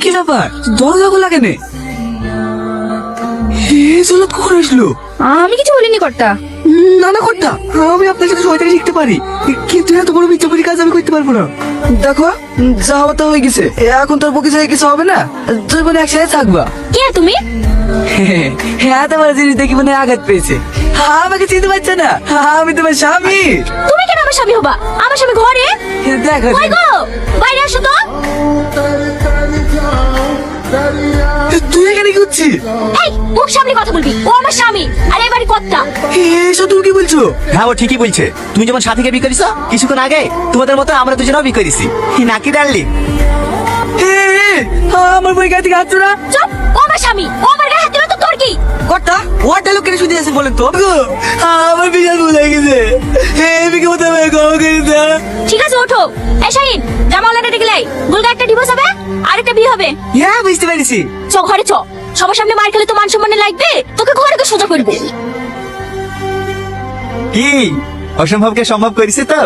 কি ব্যাপার, দরজা খোলা কেন? কখন আসলো? আমি কিছু বলিনি কর্তা। না না কর্তা, আমি আপনার সাথে শয়তানি শিখতে পারি, কিন্তু এত বড় মিথ্যাবাদী কাজ আমি করতে পারবো না। দেখো, যা হওয়ার তা হয়ে গেছে, এখন তোর পক্ষে যায় কিছু হবে না, তুই মানে একসাথে থাকবা। কে তুমি? হ্যাঁ, তোমার জিনিস দেখি মানে আঘাত পেয়েছে। আমাকে চিনতে পারছে না, আমি তোমার স্বামী। তুমি কেন আমার স্বামী হবা? আমার স্বামী ঘরে। দেখো কই গো, বাইরে আসো তো। তুই এখানে কি করছিস? এই মুখ সামনে কথা বলবি, ও আমার স্বামী আর এই বাড়ি কর্তা। এসব তুমি কি বলছো? হ্যাঁ, ও ঠিকই বলছে। তুমি যেমন সাথীকে বিয়ে করিস, কিছুক্ষণ আগে তোমাদের মতো আমরা দুজনেও বিয়ে করেছি নাকি ডার্লিং? আমার বই গায়ে থেকে হাত না। চুপ, ও আমার স্বামী, ও আমার গায়ে হাত দিলো তো তোর কি? কর্তা, ওর ডায়লগ কেন শুনতে যাচ্ছেন বলেন তো? আমার বিশাল ভুল হয়ে গেছে, এদিকে মতো আমি ক্ষমা করে দাও। ঠিক আছে ওঠো। এই শাহিন, জামাওয়ালাটা ডেকে লাই, গুলগা একটা ডিভোর্স হবে আর একটা বিয়ে হবে। হ্যাঁ, বুঝতে পেরেছি। চ ঘরে চ, সবার সামনে মার খেলে তো মান সম্মানে লাগবে, তোকে ঘরে কে সোজা করবে। কি অসম্ভবকে সম্ভব করেছে তো?